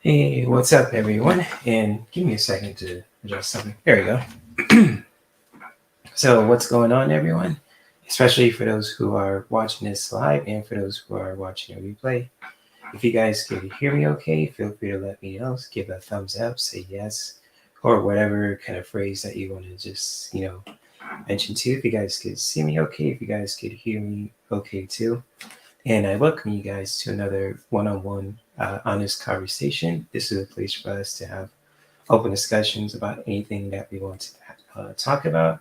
Hey, what's up, everyone? And give me a second to adjust something. There we go. So, what's going on, everyone? Especially for those who are watching this live and for those who are watching a replay. If you guys can hear me okay, feel free to let me know. Give a thumbs up, say yes, or whatever kind of phrase that you want to just, mention too. If you guys could see me okay, if you guys could hear me okay too. And I welcome you guys to another one-on-one honest conversation. This is a place for us to have open discussions about anything that we want to talk about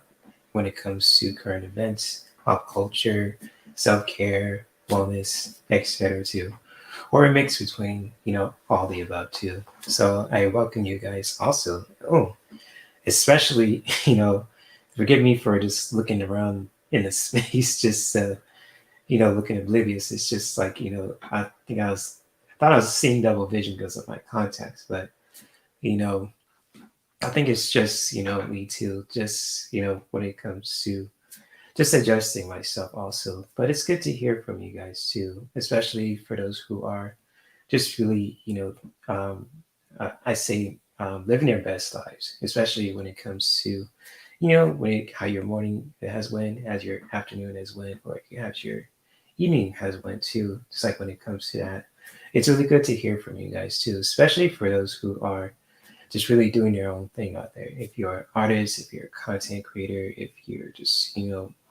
when it comes to current events, pop culture, self-care, wellness, etc. too, or a mix between all the above too. So I welcome you guys also. Oh, especially forgive me for just looking around in the space, just looking oblivious. It's just like I thought I was seeing double vision because of my contacts, but you know, I think it's just me too. Just when it comes to just adjusting myself also. But it's good to hear from you guys too, especially for those who are just really I say living their best lives, especially when it comes to how your morning has went, as your afternoon has went, or as your evening has went too. Just like when it comes to that, it's really good to hear from you guys too, especially for those who are just really doing their own thing out there. If you're an artist, if you're a content creator, if you're just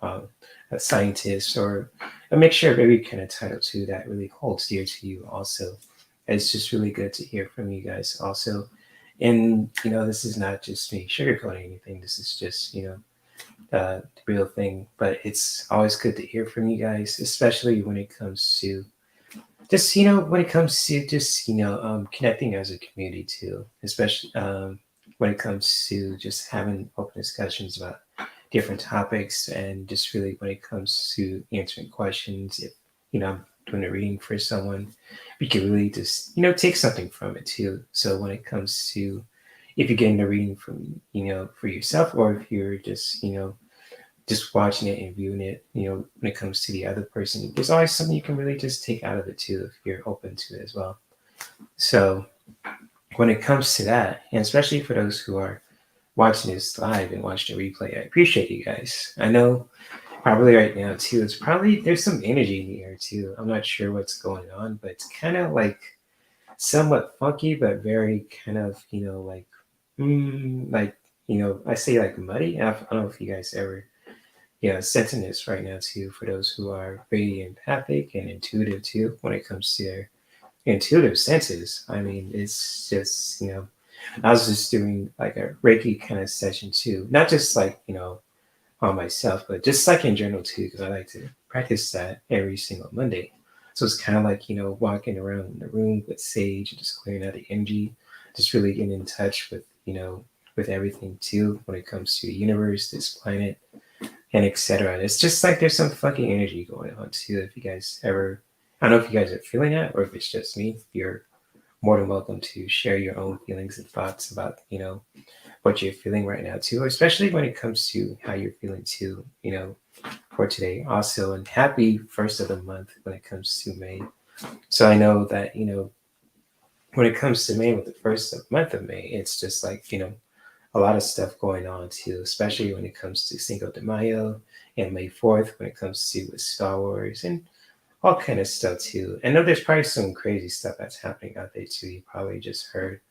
a scientist, or a mixture of every kind of title too that really holds dear to you also. It's just really good to hear from you guys also. And this is not just me sugarcoating anything. This is just the real thing. But it's always good to hear from you guys, especially when it comes to just when it comes to just connecting as a community too, especially when it comes to just having open discussions about different topics, and just really when it comes to answering questions. If I'm doing a reading for someone, we can really just take something from it too. So when it comes to if you're getting a reading from for yourself, or if you're just watching it and viewing it, when it comes to the other person, there's always something you can really just take out of it too if you're open to it as well. So when it comes to that, and especially for those who are watching this live and watching the replay, I appreciate you guys. I know probably right now too, it's probably there's some energy in the air too. I'm not sure what's going on, but it's kind of like somewhat funky, but very kind of like I say like muddy. I don't know if you guys ever sensing this right now too, for those who are very empathic and intuitive too when it comes to their intuitive senses. I mean, it's just I was just doing like a Reiki kind of session too, not just like on myself, but just like in general too, because I like to practice that every single Monday. So it's kind of like walking around in the room with sage and just clearing out the energy, just really getting in touch with with everything too when it comes to the universe, this planet, and etc. It's just like there's some fucking energy going on too. If you guys ever, I don't know if you guys are feeling that or if it's just me. You're more than welcome to share your own feelings and thoughts about what you're feeling right now too, especially when it comes to how you're feeling too. For today also, and happy first of the month when it comes to May. So I know that when it comes to May, with the month of May, it's just like a lot of stuff going on too, especially when it comes to Cinco de Mayo and May 4th, when it comes to with Star Wars and all kind of stuff too. I know there's probably some crazy stuff that's happening out there too. You probably just heard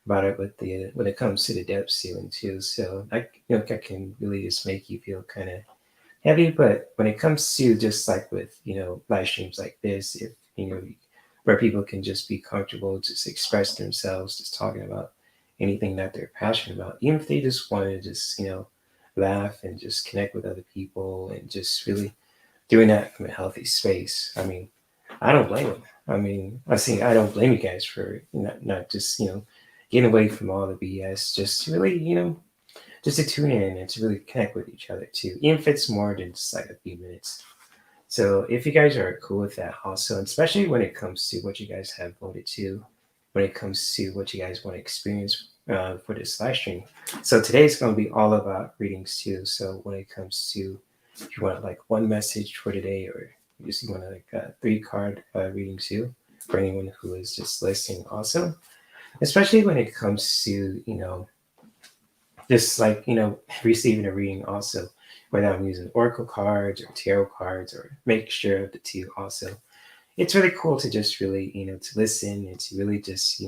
about it with the when it comes to the debt ceiling too. So I can really just make you feel kind of heavy. But when it comes to just like with live streams like this, if where people can just be comfortable, just express themselves, just talking about anything that they're passionate about, even if they just want to just laugh and just connect with other people, and just really doing that from a healthy space. I mean, I don't blame them. I mean, I don't blame you guys for not just getting away from all the BS, just to really just to tune in and to really connect with each other too, even if it's more than just like a few minutes. So if you guys are cool with that also, and especially when it comes to what you guys have voted to, when it comes to what you guys want to experience for this live stream. So today's going to be all about readings too. So when it comes to if you want like one message for today, or you want like a 3 card reading too, for anyone who is just listening also. especially when it comes to, just like, receiving a reading also, whether I'm using oracle cards or tarot cards or mixture of the two also. It's really cool to just really, to listen and to really just,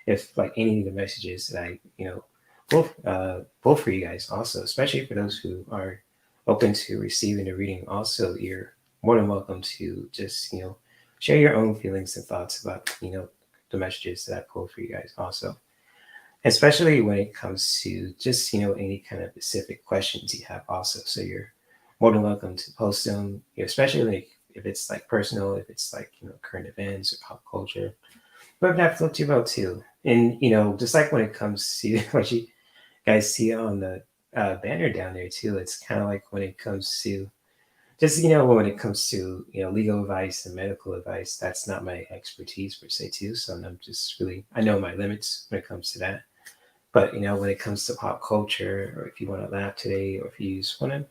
if like any of the messages that I, both for you guys also, especially for those who are open to receiving a reading also, you're more than welcome to just, share your own feelings and thoughts about, the messages that I pull for you guys also, especially when it comes to just, any kind of specific questions you have also. So you're more than welcome to post them, especially like if it's like personal, if it's like, current events or pop culture, but that floats your boat too. And, just like when it comes to what you guys see on the banner down there too, it's kind of like when it comes to just, when it comes to, legal advice and medical advice, that's not my expertise per se too. So I'm just really, I know my limits when it comes to that. But when it comes to pop culture, or if you want to laugh today, or if you just want to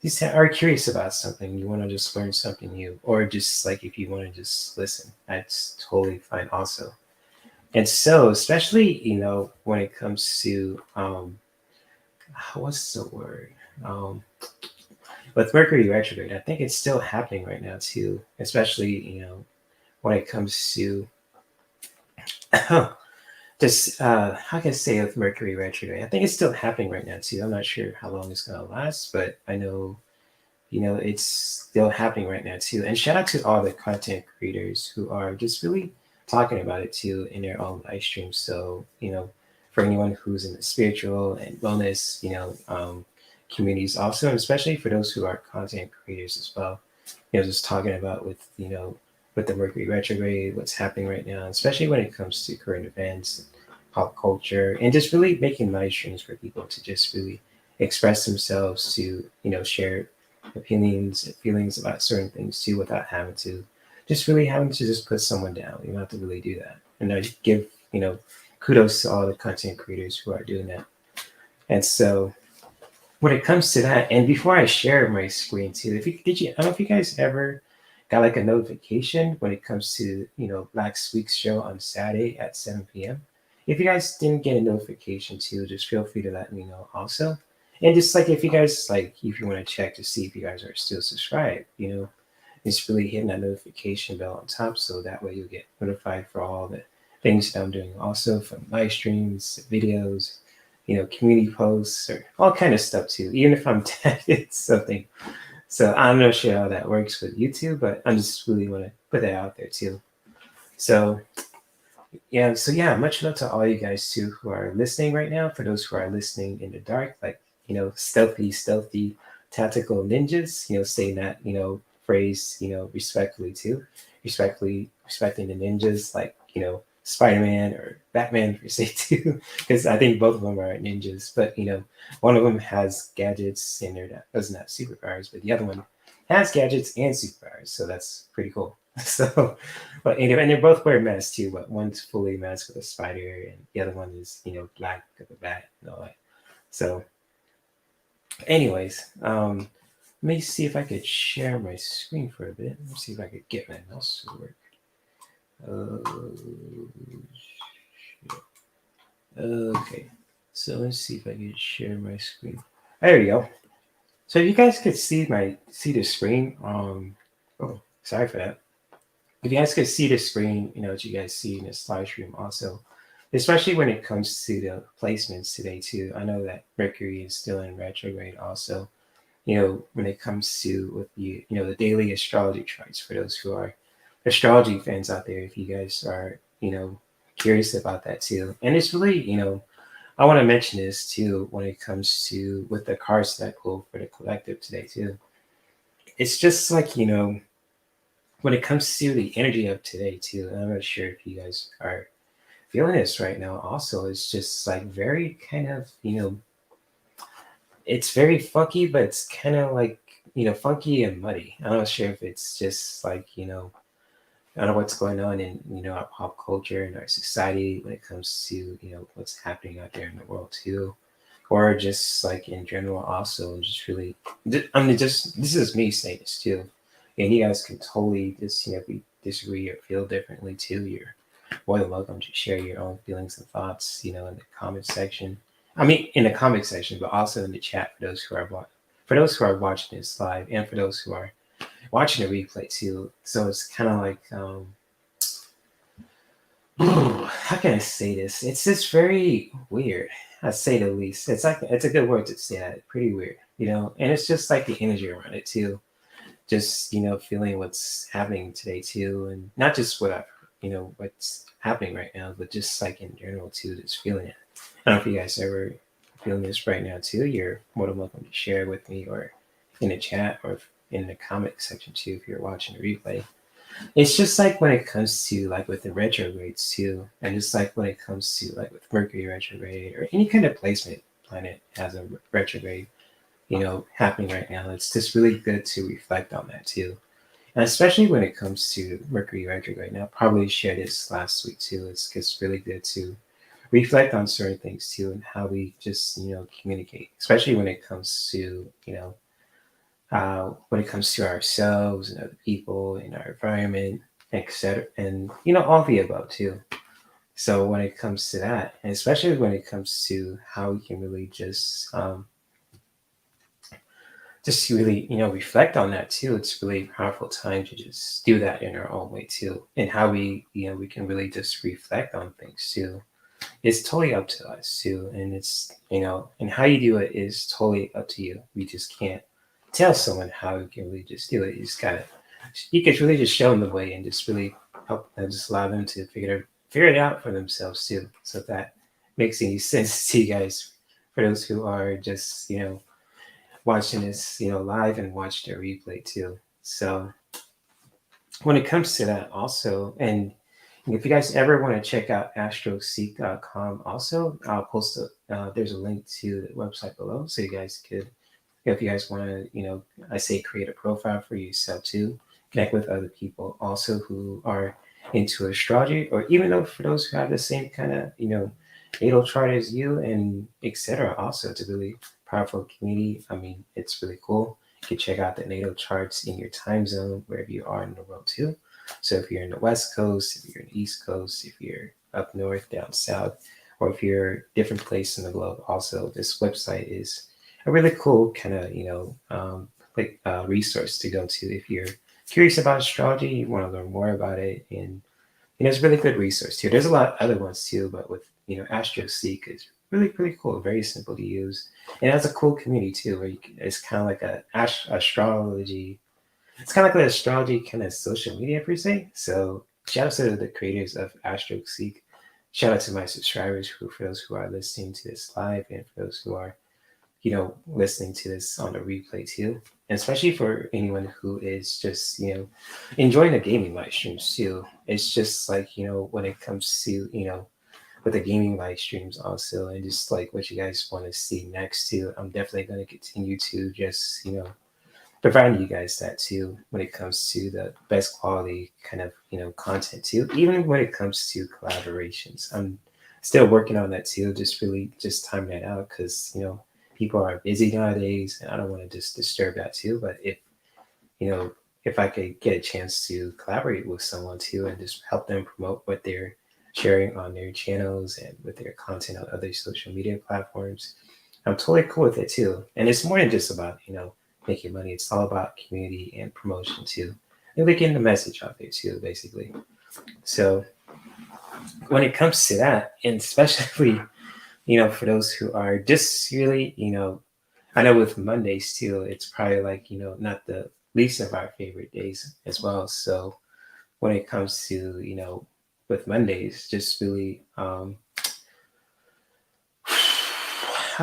just are curious about something, you want to just learn something new, or just like if you want to just listen, that's totally fine also. And so, especially when it comes to what's the word with Mercury retrograde, I think it's still happening right now too. Especially when it comes to just how can I say with Mercury retrograde, I think it's still happening right now too. I'm not sure how long it's gonna last, but I know it's still happening right now too. And shout out to all the content creators who are just really talking about it too in their own live streams. So, for anyone who's in the spiritual and wellness, communities also, and especially for those who are content creators as well, just talking about with the Mercury retrograde, what's happening right now, especially when it comes to current events, pop culture, and just really making live streams for people to just really express themselves, to share opinions and feelings about certain things too, without having to just put someone down. You don't have to really do that. And I give kudos to all the content creators who are doing that. And so when it comes to that, and before I share my screen too, if you did you I don't know if you guys ever got like a notification when it comes to last week's show on Saturday at 7 p.m. If you guys didn't get a notification too, just feel free to let me know also. And just like if you guys like if you want to check to see if you guys are still subscribed, just really hitting that notification bell on top so that way you'll get notified for all the things that I'm doing also, from live streams, videos, community posts, or all kind of stuff too, even if I'm tagged something. So I'm not sure how that works with YouTube, but I'm just really want to put that out there too. So yeah, much love to all you guys too who are listening right now. For those who are listening in the dark, like stealthy tactical ninjas, saying that phrase, respectfully too, respectfully respecting the ninjas, like Spider-Man or Batman per se too, because I think both of them are ninjas. But one of them has gadgets and that doesn't have superpowers, but the other one has gadgets and superpowers, so that's pretty cool. So, but and they're both wearing masks too. But one's fully masked with a spider, and the other one is black with a bat and all that. So, anyways, let me see if I could share my screen for a bit. Let me see if I could get my mouse to work. Okay, so let's see if I can share my screen. There we go. So if you guys could see the screen, oh, sorry for that. If you guys could see the screen, what you guys see in this live stream also, especially when it comes to the placements today too. I know that Mercury is still in retrograde also. When it comes to with the daily astrology charts, for those who are astrology fans out there, if you guys are curious about that too. And it's really I want to mention this too when it comes to with the cards that I pulled for the collective today too. It's just like when it comes to the energy of today too. And I'm not sure if you guys are feeling this right now. Also, it's just like very kind of it's very funky, but it's kind of like funky and muddy. I'm not sure if it's just like I don't know what's going on in our pop culture and our society when it comes to what's happening out there in the world too, or just like in general also. Just really, I mean, just this is me saying this too, and you guys can totally just if we disagree or feel differently too. more than welcome to share your own feelings and thoughts, in the comment section. I mean, in the comment section, but also in the chat for those who are watching this live, and for those who are watching the replay too. So it's kind of like, how can I say this? It's just very weird. I say the least. It's a good word to say that. Pretty weird, And it's just like the energy around it too. Just feeling what's happening today too, and not just what's happening right now, but just like in general too. Just feeling it. I don't know if you guys ever feeling this right now too. You're more than welcome to share with me, or in the chat, or in the comment section too, if you're watching the replay. It's just like when it comes to like with the retrogrades too, and just like when it comes to like with Mercury retrograde or any kind of placement planet has a retrograde, happening right now. It's just really good to reflect on that too, and especially when it comes to Mercury retrograde. Now, probably shared this last week too. It's really good to reflect on certain things too, and how we just communicate, especially when it comes to when it comes to ourselves and other people and our environment, etc. And all the above too. So when it comes to that, and especially when it comes to how we can really just really reflect on that too, it's really a powerful time to just do that in our own way too, and how we can really just reflect on things too. It's totally up to us too, and it's and how you do it is totally up to you. We just can't tell someone how you can really just do it. You could really just show them the way, and just really help them, just allow them to figure it out for themselves too. So if that makes any sense to you guys, for those who are just watching this live and watch the replay too. So when it comes to that also, and if you guys ever want to check out astroseek.com, also I'll post there's a link to the website below, so you guys could, if you guys want to I say create a profile for yourself too, connect with other people also who are into astrology, or even though for those who have the same kind of natal chart as you, and etc. Also, it's a really powerful community. I mean, it's really cool. You can check out the natal charts in your time zone wherever you are in the world too. So if you're in the West Coast, if you're in the East Coast, if you're up north, down south, or if you're different place in the globe, also this website is a really cool kind of resource to go to if you're curious about astrology, you want to learn more about it, and it's a really good resource too. There's a lot of other ones too, but with AstroSeek is really cool, very simple to use, and it has a cool community too, where it's kind of like astrology. It's kind of like an astrology kind of social media per se. So shout out to the creators of AstroSeek. Shout out to my subscribers for those who are listening to this live, and for those who are listening to this on the replay too. And especially for anyone who is just, enjoying the gaming live streams too. It's just like, when it comes to, with the gaming live streams also, and just like what you guys want to see next too, I'm definitely going to continue to just, providing you guys that too, when it comes to the best quality kind of, content too, even when it comes to collaborations. I'm still working on that too, just really just time that out, because, people are busy nowadays, and I don't want to just disturb that too. But if I could get a chance to collaborate with someone too, and just help them promote what they're sharing on their channels and with their content on other social media platforms, I'm totally cool with it too. And it's more than just about making money. It's all about community and promotion too, and we getting the message out there too, basically. So when it comes to that, and especially for those who are just really, I know with Mondays too, it's probably like, not the least of our favorite days as well. So when it comes to, with Mondays, just really, how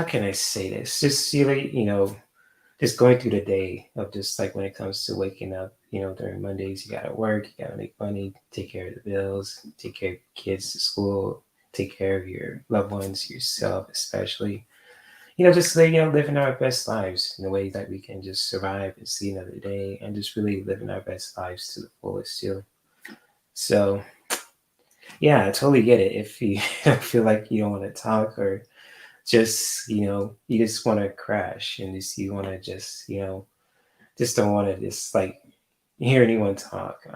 can I say this? Just really, just going through the day of just like when it comes to waking up, during Mondays, you got to work, you got to make money, take care of the bills, take care of kids to school, take care of your loved ones, yourself, especially, just living our best lives in a way that we can just survive and see another day, and just really living our best lives to the fullest too. So yeah, I totally get it. If you feel like you don't want to talk, or just, you just want to crash, and just, you want to just don't want to just like hear anyone talk.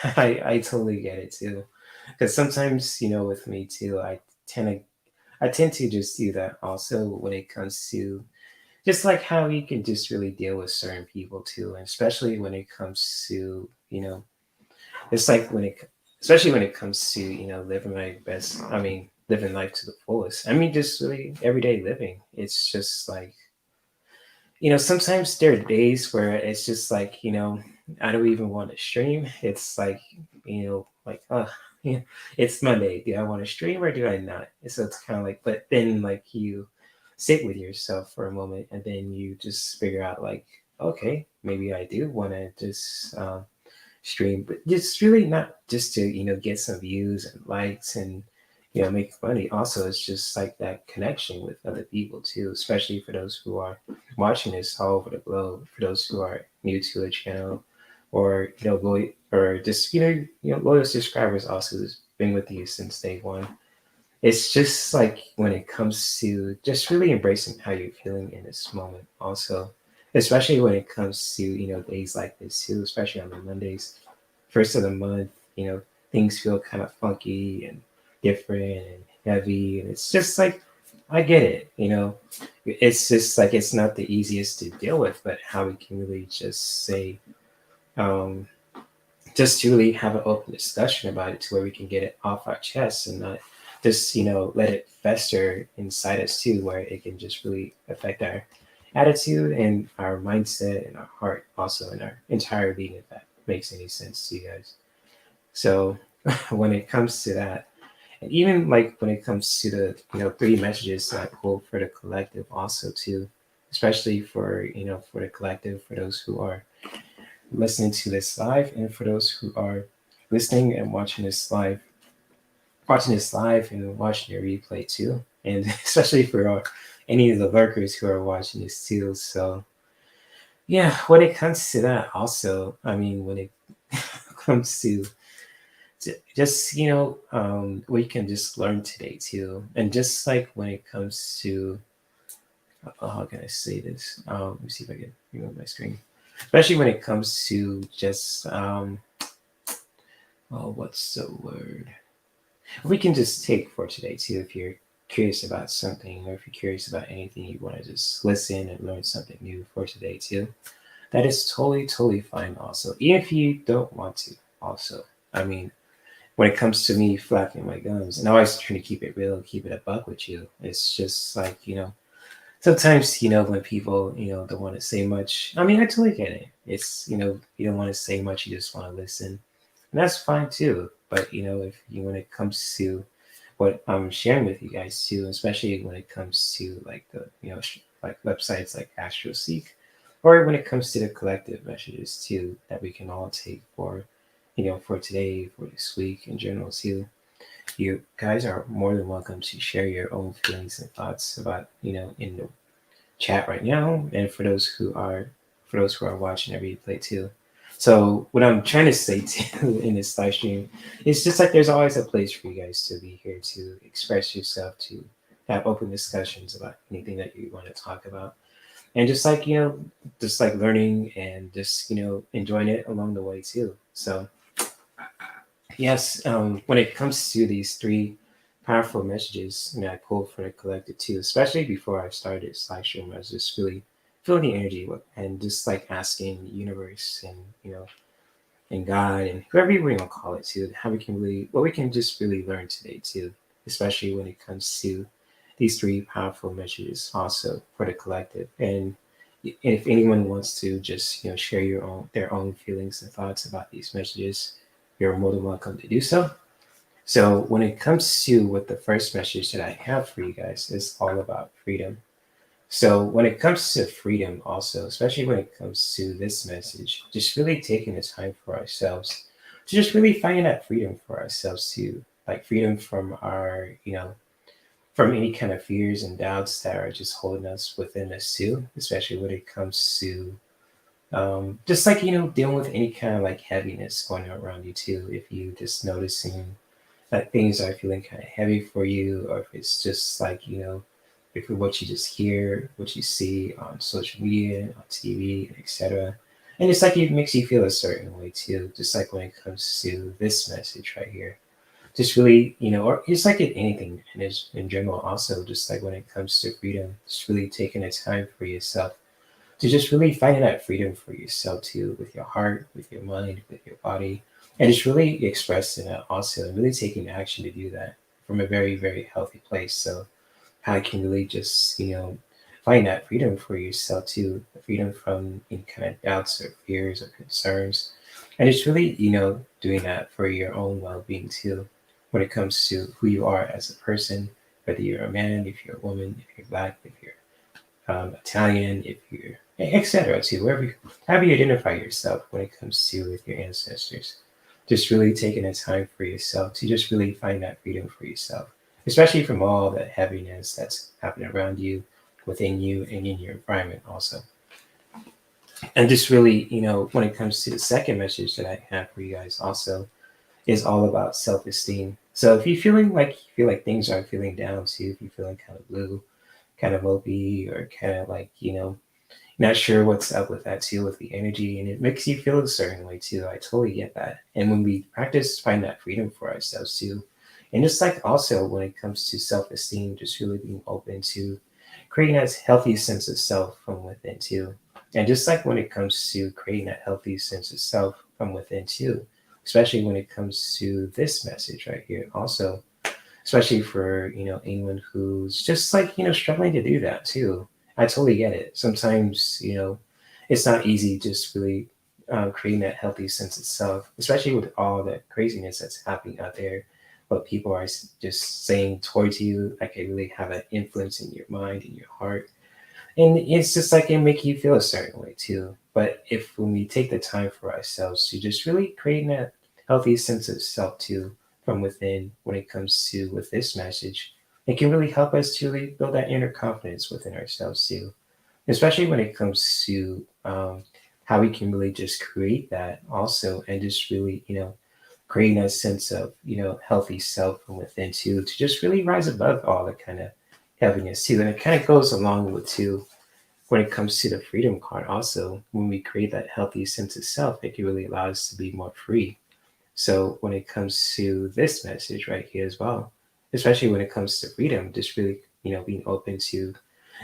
I totally get it too. Because sometimes, with me too, I tend to just do that also when it comes to just like how you can just really deal with certain people too, and especially when it comes to, it's like especially when it comes to, living my best, I mean, living life to the fullest. I mean, just really everyday living. It's just like, sometimes there are days where it's just like, I don't even want to stream. It's like, like, yeah, it's Monday. Do I want to stream or do I not? So it's kind of like, but then like you sit with yourself for a moment and then you just figure out like, okay, maybe I do want to just stream, but just really not just to, get some views and likes and, make money. Also, it's just like that connection with other people too, especially for those who are watching this all over the globe, for those who are new to the channel or, loyal or just, loyal subscribers also who's been with you since day one. It's just like when it comes to just really embracing how you're feeling in this moment also, especially when it comes to, days like this too, especially on the Mondays, first of the month, things feel kind of funky and different and heavy. And it's just like, I get it, it's just like, it's not the easiest to deal with, but how we can really just say, um, just to really have an open discussion about it to where we can get it off our chest and not just, let it fester inside us too, where it can just really affect our attitude and our mindset and our heart also and our entire being, if that makes any sense to you guys. So when it comes to that, and even like when it comes to the, three messages that I pulled for the collective also too, especially for, for the collective, for those who are listening to this live and for those who are listening and watching this live and watching the replay too, and especially for any of the lurkers who are watching this too. So yeah, when it comes to that also, I mean, when it comes to just, we can just learn today too, and just like when it comes to, how can I say this, let me see if I can remove my screen, especially when it comes to just, what's the word, we can just take for today too. If you're curious about something, or if you're curious about anything, you want to just listen and learn something new for today too, that is totally, totally fine also. Even if you don't want to, also. I mean, when it comes to me flapping my gums, and I always trying to keep it real, keep it a buck with you. It's just like, sometimes, when people, don't want to say much. I mean, I totally get it. It's, you don't want to say much, you just want to listen. And that's fine too. But, if you, when it comes to what I'm sharing with you guys too, especially when it comes to like the, like websites like Astroseek, or when it comes to the collective messages too, that we can all take for, for today, for this week in general too. You guys are more than welcome to share your own feelings and thoughts about, in the chat right now, and for those who are watching every replay too. So what I'm trying to say too in this live stream is just like there's always a place for you guys to be here to express yourself, to have open discussions about anything that you want to talk about, and just like just like learning and just enjoying it along the way too. So yes, when it comes to these three powerful messages I pulled for the collective too, especially before I started this live stream, I was just really feeling the energy and just like asking the universe and and God and whoever you want to call it too, how we can really what we can just really learn today too, especially when it comes to these three powerful messages also for the collective. And if anyone wants to just share their own feelings and thoughts about these messages, you're more than welcome to do so. So when it comes to what the first message that I have for you guys is all about freedom. So when it comes to freedom also, especially when it comes to this message, just really taking the time for ourselves to just really finding that freedom for ourselves too, like freedom from our, from any kind of fears and doubts that are just holding us within us too, especially when it comes to just like dealing with any kind of like heaviness going on around you too. If you just noticing that things are feeling kind of heavy for you, or if it's just like if what you just hear, what you see on social media, on TV, etc. And it's like it makes you feel a certain way too, just like when it comes to this message right here. just really, or just like in anything in general, also, just like when it comes to freedom, just really taking the time for yourself to just really finding that freedom for yourself too, with your heart, with your mind, with your body, and just really expressing it also, and really taking action to do that from a very, very healthy place. So how you can really just, find that freedom for yourself too, the freedom from any kind of doubts or fears or concerns. And it's really, doing that for your own well being too, when it comes to who you are as a person, whether you're a man, if you're a woman, if you're black, if you're Italian, if you're, etc. too, however you identify yourself when it comes to with your ancestors. Just really taking the time for yourself to just really find that freedom for yourself, especially from all that heaviness that's happening around you, within you, and in your environment also. And just really, when it comes to the second message that I have for you guys also is all about self-esteem. So if you're feeling like you feel like things are feeling down too, if you're feeling kind of blue, kind of mopey, or kind of like, not sure what's up with that too, with the energy, and it makes you feel a certain way too. I totally get that. And when we practice find that freedom for ourselves too, and just like also when it comes to self-esteem, just really being open to creating that healthy sense of self from within too. And just like when it comes to creating that healthy sense of self from within too, especially when it comes to this message right here, also, especially for anyone who's just like struggling to do that too. I totally get it. Sometimes it's not easy just really creating that healthy sense of self, especially with all the craziness that's happening out there. What people are just saying towards you, like it really have an influence in your mind and your heart, and it's just like it make you feel a certain way too. But if when we take the time for ourselves to just really create that healthy sense of self too from within when it comes to with this message, it can really help us to really build that inner confidence within ourselves too, especially when it comes to how we can really just create that also, and just really creating a sense of healthy self from within too, to just really rise above all the kind of heaviness too. And it kind of goes along with too when it comes to the freedom card also, when we create that healthy sense of self, it can really allow us to be more free. So when it comes to this message right here as well, especially when it comes to freedom, just really being open to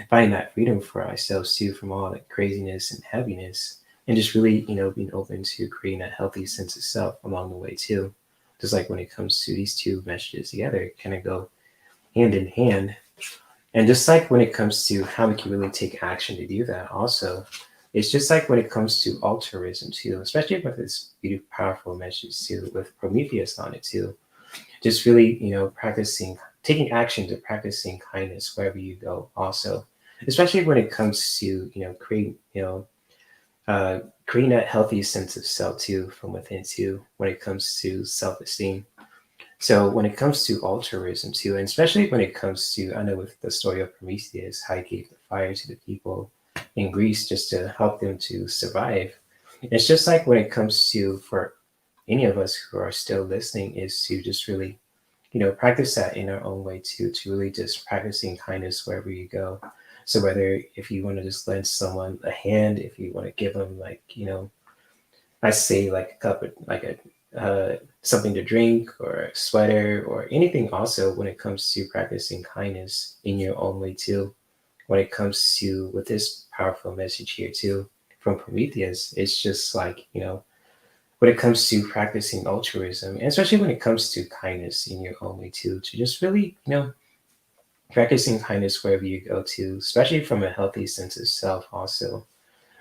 find that freedom for ourselves too from all the craziness and heaviness, and just really being open to creating a healthy sense of self along the way too. Just like when it comes to these two messages together, it kind of go hand in hand. And just like when it comes to how we can really take action to do that, also, it's just like when it comes to altruism too, especially with this beautiful, powerful message too, with Prometheus on it too. Just really, practicing, taking action to practicing kindness wherever you go, also, especially when it comes to, creating that healthy sense of self too from within too, when it comes to self esteem. So when it comes to altruism too, and especially when it comes to, I know with the story of Prometheus, how he gave the fire to the people in Greece just to help them to survive. It's just like when it comes to, for any of us who are still listening, is to just really, practice that in our own way too, to really just practicing kindness wherever you go. So whether if you want to just lend someone a hand, if you want to give them like, I say like a cup of like a something to drink or a sweater or anything also when it comes to practicing kindness in your own way too. When it comes to with this powerful message here too from Prometheus, it's just like, when it comes to practicing altruism, and especially when it comes to kindness in your own way too, to just really, practicing kindness wherever you go to, especially from a healthy sense of self also.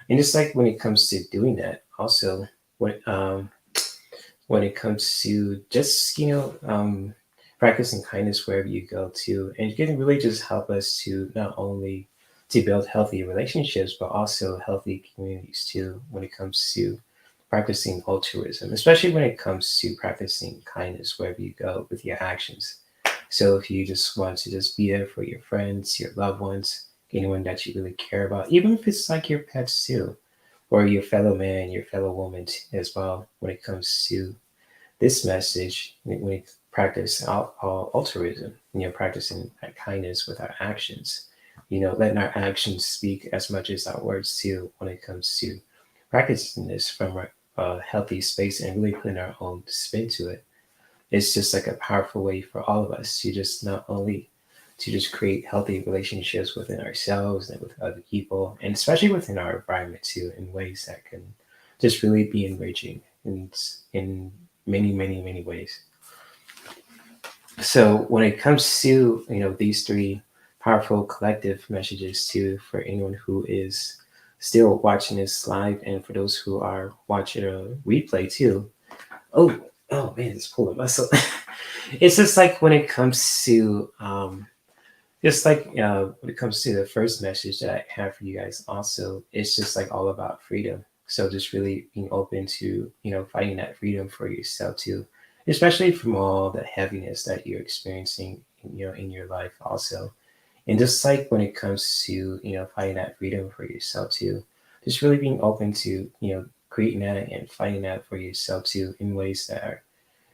And just like when it comes to doing that also, when it comes to just practicing kindness wherever you go to, and it can really just help us to not only to build healthy relationships but also healthy communities too when it comes to practicing altruism, especially when it comes to practicing kindness wherever you go with your actions. So if you just want to just be there for your friends, your loved ones, anyone that you really care about, even if it's like your pets too, or your fellow man, your fellow woman as well, when it comes to this message, when we practice altruism, practicing that kindness with our actions, letting our actions speak as much as our words too, when it comes to practicing this from a healthy space and really putting our own spin to it. it's just like a powerful way for all of us to just not only to just create healthy relationships within ourselves and with other people, and especially within our environment too, in ways that can just really be enriching in many, many, many ways. So when it comes to these three powerful collective messages too, for anyone who is still watching this live, and for those who are watching a replay too. Oh, oh man, it's pulling muscle. It's just like when it comes to just like when it comes to the first message that I have for you guys, also, it's just like all about freedom. So just really being open to finding that freedom for yourself too, especially from all the heaviness that you're experiencing in your life also. And just like when it comes to finding that freedom for yourself too, just really being open to creating that and finding that for yourself too in ways that are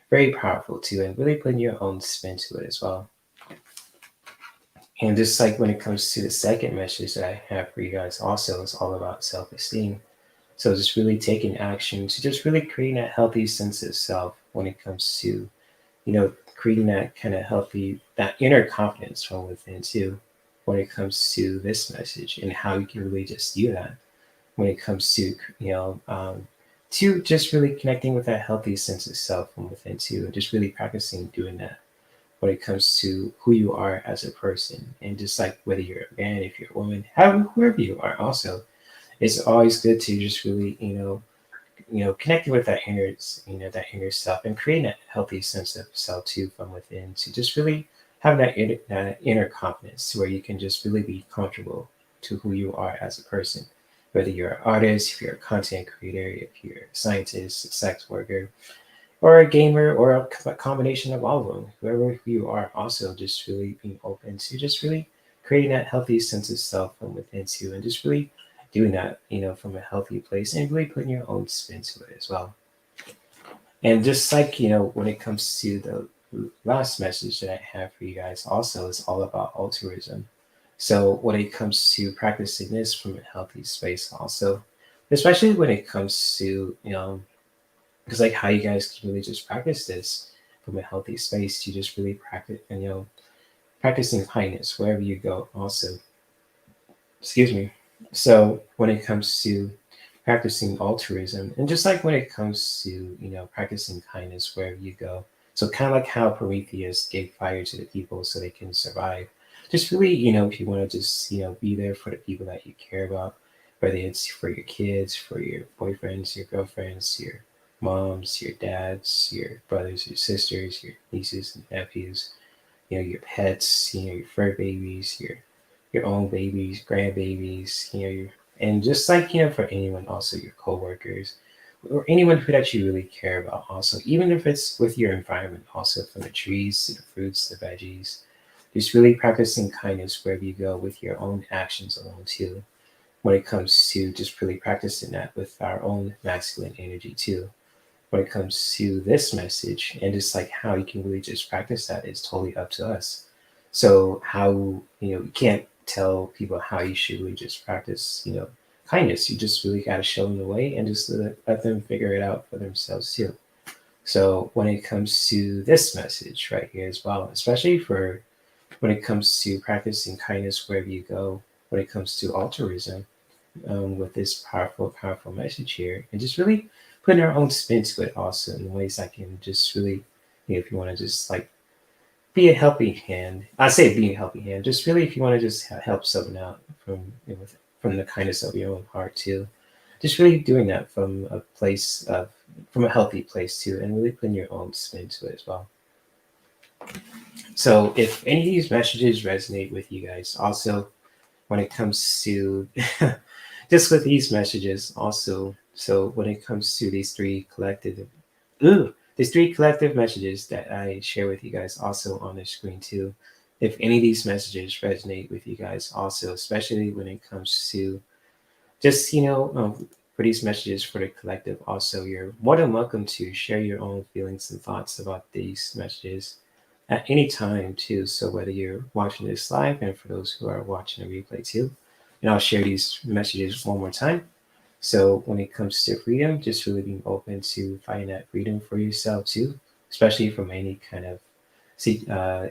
very powerful too, and really putting your own spin to it as well. And just like when it comes to the second message that I have for you guys, also, it's all about self esteem. So just really taking action to just really creating that healthy sense of self when it comes to, creating that kind of healthy, that inner confidence from within too, when it comes to this message and how you can really just do that when it comes to just really connecting with that healthy sense of self from within too, and just really practicing doing that when it comes to who you are as a person. And just like whether you're a man, if you're a woman, whoever you are also, it's always good to just really, connecting with that that inner self, and creating that healthy sense of self too from within, to just really have that inner confidence to where you can just really be comfortable to who you are as a person. Whether you're an artist, if you're a content creator, if you're a scientist, a sex worker, or a gamer, or a combination of all of them, whoever you are, also just really being open to just really creating that healthy sense of self from within you, and just really doing that, from a healthy place, and really putting your own spin to it as well. And just like, when it comes to the last message that I have for you guys, also, is all about altruism. So when it comes to practicing this from a healthy space, also, especially when it comes to, because like how you guys can really just practice this from a healthy space, you just really practice, and practicing kindness wherever you go also. Excuse me. So when it comes to practicing altruism, and just like when it comes to practicing kindness wherever you go, so kind of like how Prometheus gave fire to the people so they can survive, just really, if you want to just be there for the people that you care about, whether it's for your kids, for your boyfriends, your girlfriends, your moms, your dads, your brothers, your sisters, your nieces and nephews, your pets, your fur babies, your own babies, grandbabies, and just like for anyone, also your coworkers, or anyone who that you really care about, also, even if it's with your environment, also, from the trees to the fruits, the veggies, just really practicing kindness wherever you go with your own actions alone too. When it comes to just really practicing that with our own masculine energy too, when it comes to this message, and just like how you can really just practice that is totally up to us. So how you can't tell people how you should really just practice kindness. You just really got to show them the way, and just let them figure it out for themselves too. So when it comes to this message right here as well, especially for when it comes to practicing kindness wherever you go, when it comes to altruism, with this powerful, powerful message here, and just really putting our own spin to it also in ways that can just really, if you want to just like be a helping hand. I say be a helping hand, just really if you want to just help someone out from the kindness of your own heart too. Just really doing that from a place of from a healthy place too, and really putting your own spin to it as well. So if any of these messages resonate with you guys, also when it comes to just with these messages also, so when it comes to these three collective messages that I share with you guys also on the screen too, if any of these messages resonate with you guys also, especially when it comes to just for these messages for the collective also, you're more than welcome to share your own feelings and thoughts about these messages at any time too. So whether you're watching this live, and for those who are watching a replay too, and I'll share these messages one more time. So when it comes to freedom, just really being open to finding that freedom for yourself too. especially from any kind of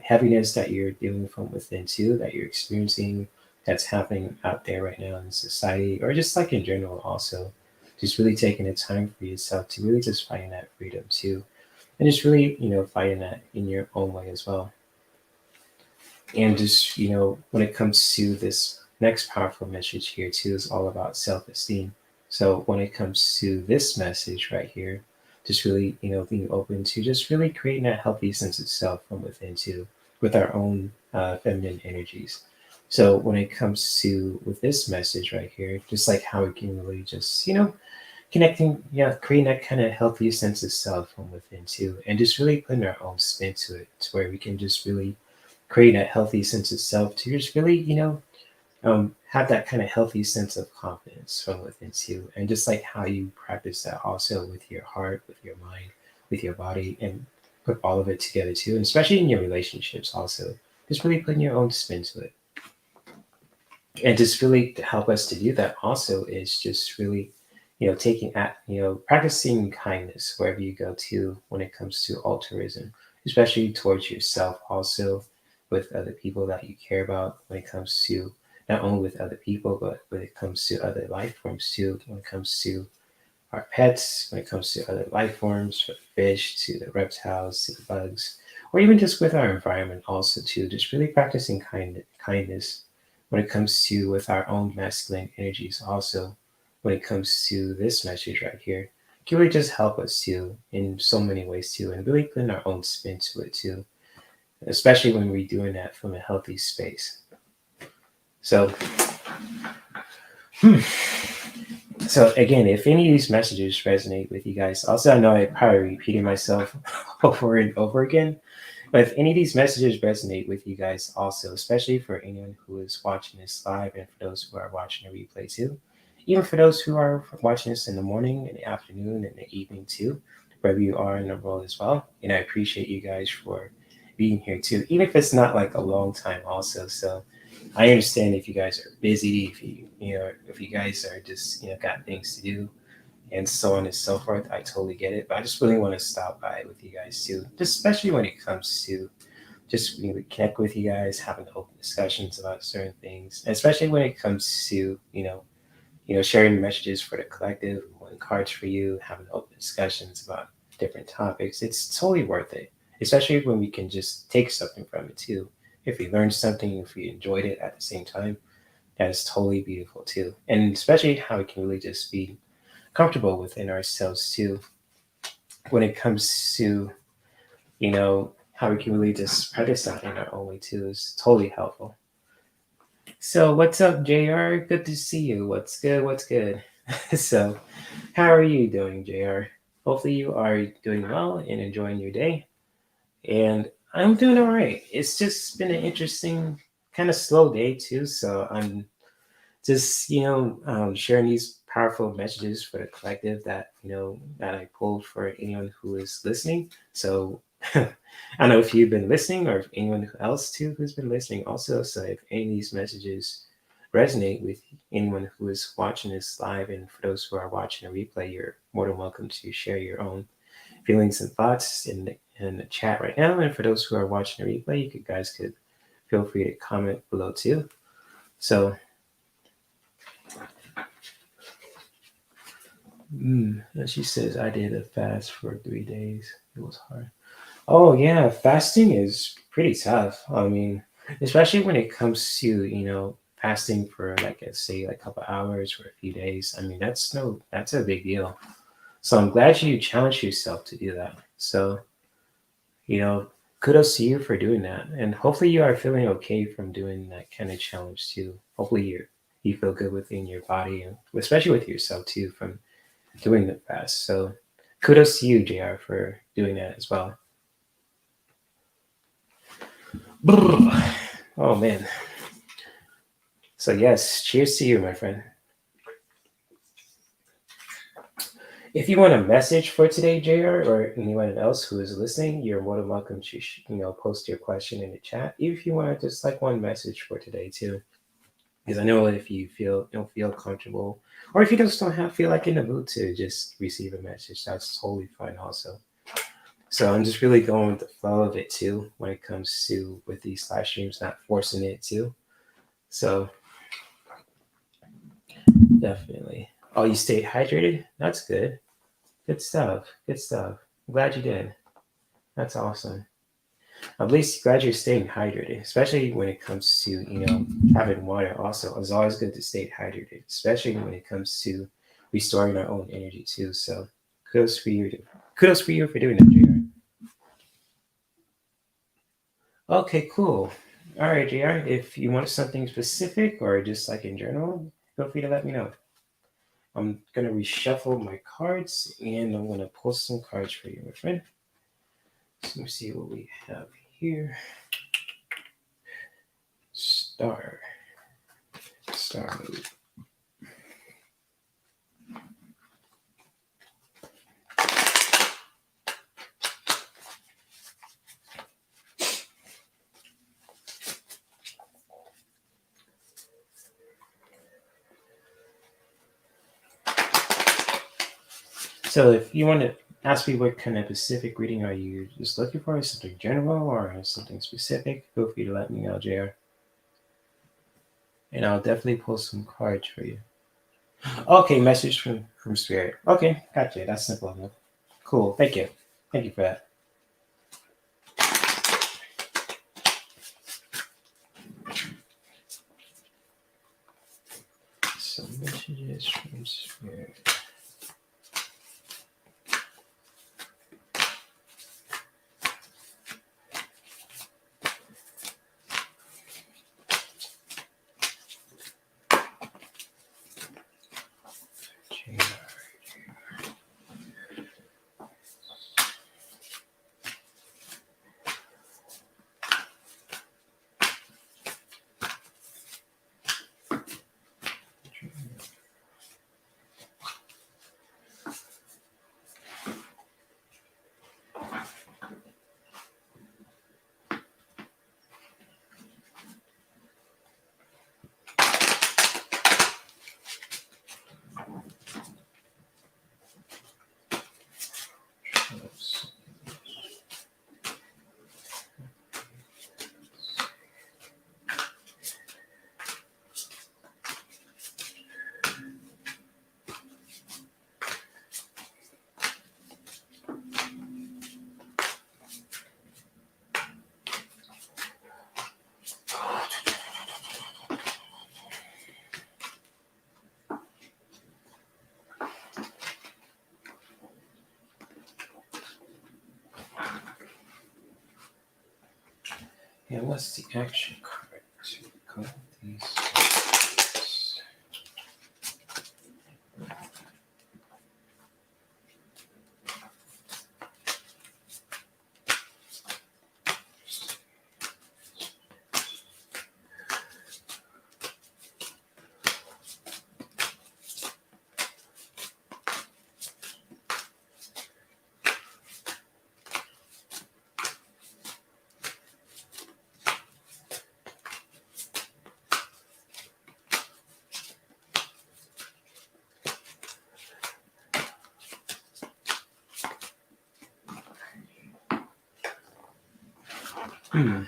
heaviness that you're dealing from within too, that you're experiencing, that's happening out there right now in society, or just like in general also. Just really taking the time for yourself to really just find that freedom too. And just really, fighting that in your own way as well. And just, when it comes to this next powerful message here too, is all about self-esteem. So when it comes to this message right here, just really, being open to just really creating that healthy sense of self from within too, with our own feminine energies. So when it comes to with this message right here, just like how we can really just, connecting, creating that kind of healthy sense of self from within too, and just really putting our own spin to it, to where we can just really create a healthy sense of self to just really, have that kind of healthy sense of confidence from within too. And just like how you practice that also with your heart, with your mind, with your body, and put all of it together too, and especially in your relationships also. Just really putting your own spin to it. And just really to help us to do that also is just really, taking at, practicing kindness wherever you go to when it comes to altruism, especially towards yourself also, with other people that you care about, when it comes to not only with other people, but when it comes to other life forms too, when it comes to our pets, when it comes to other life forms, from the fish to the reptiles to the bugs, or even just with our environment also too, just really practicing kindness when it comes to with our own masculine energies also, when it comes to this message right here, can really just help us too in so many ways too, and really putting our own spin to it too, especially when we're doing that from a healthy space. So, so again, if any of these messages resonate with you guys, also I know I probably repeating myself over and over again, but if any of these messages resonate with you guys also, especially for anyone who is watching this live and for those who are watching the replay too, even for those who are watching this in the morning, in the afternoon, in the evening too, wherever you are in the world as well. And I appreciate you guys for being here too, even if it's not like a long time also. So I understand if you guys are busy, if you guys are just, got things to do and so on and so forth. I totally get it. But I just really want to stop by with you guys too, just especially when it comes to just connect with you guys, having open discussions about certain things, and especially when it comes to, sharing messages for the collective, pulling cards for you, having open discussions about different topics. It's totally worth it, especially when we can just take something from it too. If we learned something, if we enjoyed it at the same time, that is totally beautiful too. And especially how we can really just be comfortable within ourselves too, when it comes to, how we can really just practice that in our own way too, is totally helpful. So what's up, JR? Good to see you. What's good? What's good? So how are you doing, JR? Hopefully you are doing well and enjoying your day. And I'm doing all right. It's just been an interesting, kind of slow day too. So I'm just, sharing these powerful messages for the collective that, that I pulled for anyone who is listening. So I don't know if you've been listening or if anyone else too who's been listening also. So if any of these messages resonate with anyone who is watching this live, and for those who are watching a replay, you're more than welcome to share your own feelings and thoughts in the chat right now. And for those who are watching the replay, guys could feel free to comment below too. So she says, I did a fast for 3 days. It was hard. Oh, yeah. Fasting is pretty tough. I mean, especially when it comes to, fasting for like, let's say, like a couple hours for a few days. I mean, that's a big deal. So I'm glad you challenged yourself to do that. So, kudos to you for doing that. And hopefully you are feeling okay from doing that kind of challenge too. Hopefully you feel good within your body, and especially with yourself too, from doing the fast. So kudos to you, JR, for doing that as well. Oh man. So yes, cheers to you, my friend. If you want a message for today, JR, or anyone else who is listening, you're more than welcome to post your question in the chat. If you want just like one message for today too, because I know if you don't feel comfortable, or if you just don't feel like in the mood to just receive a message, that's totally fine also. So I'm just really going with the flow of it too when it comes to with these live streams, not forcing it too. So definitely. Oh, you stayed hydrated? That's good. Good stuff. Good stuff. I'm glad you did. That's awesome. At least glad you're staying hydrated, especially when it comes to, having water also. It's always good to stay hydrated, especially when it comes to restoring our own energy too. So kudos for you. Kudos for you for doing that, JR. Okay, cool. All right, JR. If you want something specific or just like in general, feel free to let me know. I'm gonna reshuffle my cards and I'm gonna pull some cards for you, my friend. So let me see what we have here. Star. Star move. So if you want to ask me what kind of specific reading are you just looking for, something general or something specific, feel free to let me know, JR. And I'll definitely pull some cards for you. Okay, message from Spirit. Okay, gotcha. That's simple enough. Cool. Thank you. Thank you for that. Some messages from Spirit. Yeah, what's the action card? Go these. Hmm.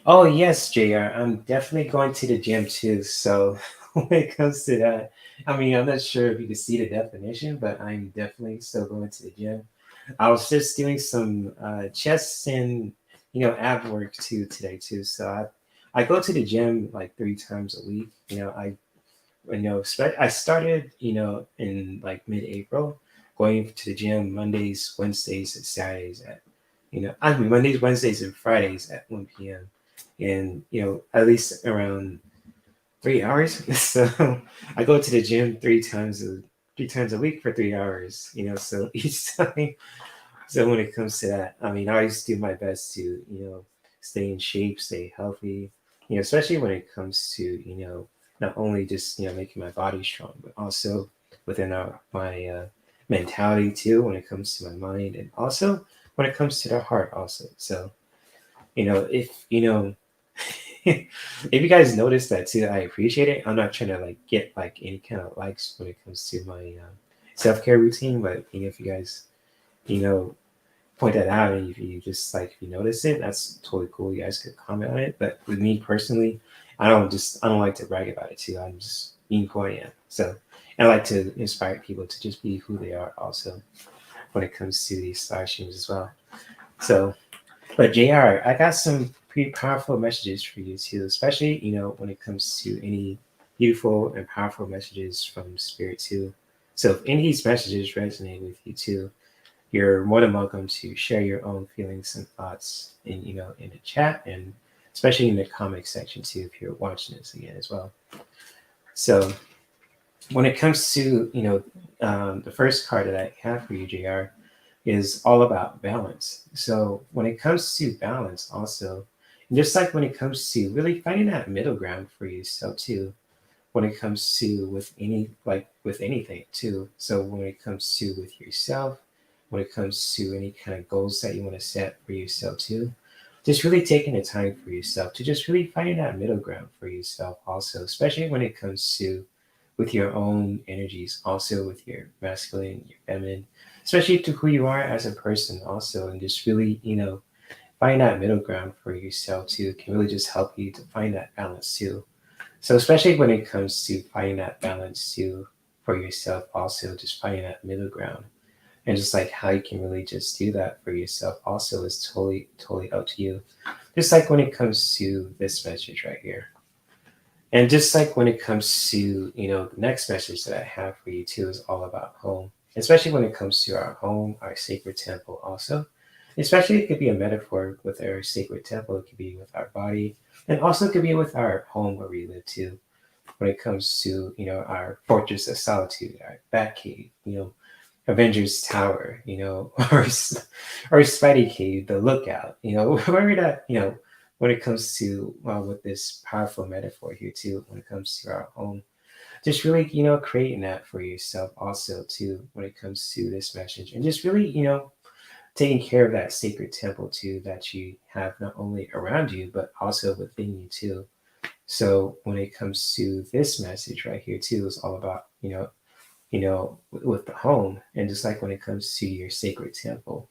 Oh yes, JR. I'm definitely going to the gym too. So when it comes to that, I mean, I'm not sure if you can see the definition, but I'm definitely still going to the gym. I was just doing some chest and ab work too today too. So I go to the gym like 3 times a week. I started in like mid-April, going to the gym Mondays, Wednesdays, and Saturdays at I mean Mondays, Wednesdays, and Fridays at 1 p.m. and at least around 3 hours. So I go to the gym 3 times a week for 3 hours. So each time. So when it comes to that, I mean, I always do my best to stay in shape, stay healthy. Especially when it comes to not only just making my body strong, but also within my mentality too. When it comes to my mind, and also when it comes to the heart, also. So if if you guys notice that too, I appreciate it. I'm not trying to like get like any kind of likes when it comes to my self care routine, but if you guys you know point that out, and if you just like if you notice it, that's totally cool. You guys could comment on it. But with me personally, I don't like to brag about it too. I'm just being who I am. So and I like to inspire people to just be who they are also when it comes to these live streams as well. So but JR, I got some pretty powerful messages for you too, especially when it comes to any beautiful and powerful messages from spirit too. So if any of these messages resonate with you too, you're more than welcome to share your own feelings and thoughts in the chat, and especially in the comment section too if you're watching this again as well. So when it comes to the first card that I have for you, JR, is all about balance. So when it comes to balance also, just like when it comes to really finding that middle ground for yourself too, when it comes to with anything too. So when it comes to with yourself, when it comes to any kind of goals that you want to set for yourself too, just really taking the time for yourself to just really finding that middle ground for yourself also, especially when it comes to with your own energies, also with your masculine, your feminine, especially to who you are as a person also, and just really, find that middle ground for yourself too can really just help you to find that balance too. So especially when it comes to finding that balance too for yourself, also just finding that middle ground and just like how you can really just do that for yourself also is totally totally up to you. Just like when it comes to this message right here, and just like when it comes to the next message that I have for you too is all about home, especially when it comes to our home, our sacred temple also. Especially it could be a metaphor with our sacred temple, it could be with our body, and also it could be with our home where we live too. When it comes to our fortress of solitude, our bat cave, Avengers Tower, or Spidey Cave, the Lookout, wherever that, when it comes to with this powerful metaphor here too, when it comes to our home, just really, creating that for yourself also too, when it comes to this message, and just really, taking care of that sacred temple too that you have not only around you but also within you too. So when it comes to this message right here too, is all about with the home, and just like when it comes to your sacred temple,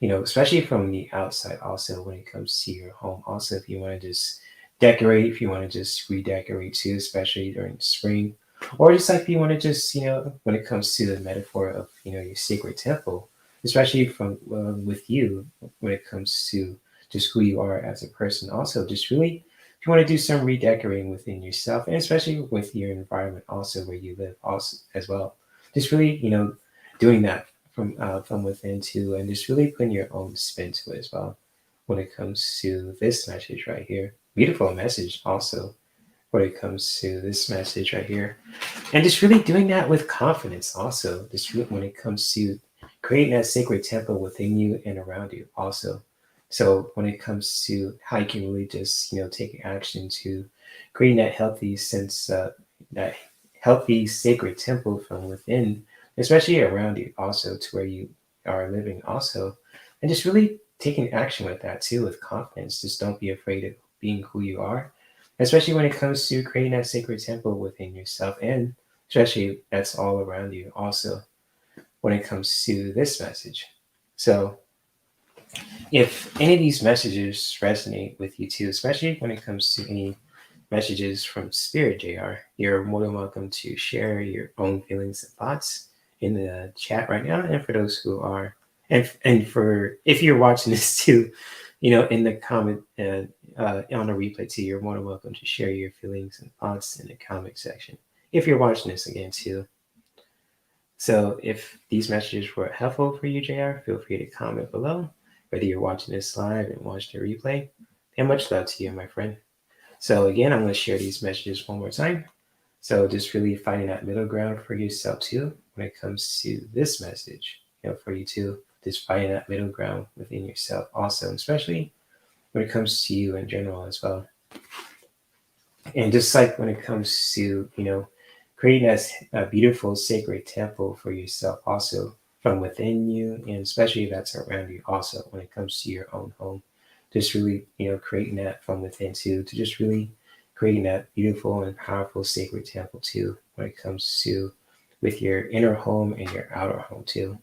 especially from the outside also when it comes to your home also, if you want to just decorate, if you want to just redecorate too, especially during spring, or just like if you want to just when it comes to the metaphor of your sacred temple, especially from with you when it comes to just who you are as a person also, just really if you want to do some redecorating within yourself, and especially with your environment also where you live also as well, just really doing that from within too, and just really putting your own spin to it as well. When it comes to this message right here, beautiful message also. When it comes to this message right here, and just really doing that with confidence also. Just when it comes to creating that sacred temple within you and around you also. So when it comes to how you can really just take action to creating that healthy sense, that healthy sacred temple from within, especially around you also to where you are living also, and just really taking action with that too with confidence. Just don't be afraid of being who you are, especially when it comes to creating that sacred temple within yourself, and especially that's all around you also when it comes to this message. So if any of these messages resonate with you too, especially when it comes to any messages from Spirit JR, you're more than welcome to share your own feelings and thoughts in the chat right now. And for those who are, and for if you're watching this too, in the comment and on a replay too, you're more than welcome to share your feelings and thoughts in the comment section. If you're watching this again too. So if these messages were helpful for you, JR, feel free to comment below, whether you're watching this live and watching the replay. And much love to you, my friend. So again, I'm going to share these messages one more time. So just really finding that middle ground for yourself too when it comes to this message, for you too, just finding that middle ground within yourself also, especially when it comes to you in general as well. And just like when it comes to, creating a beautiful sacred temple for yourself also from within you, and especially that's around you also when it comes to your own home, just really creating that from within too, to just really creating that beautiful and powerful sacred temple too when it comes to with your inner home and your outer home too.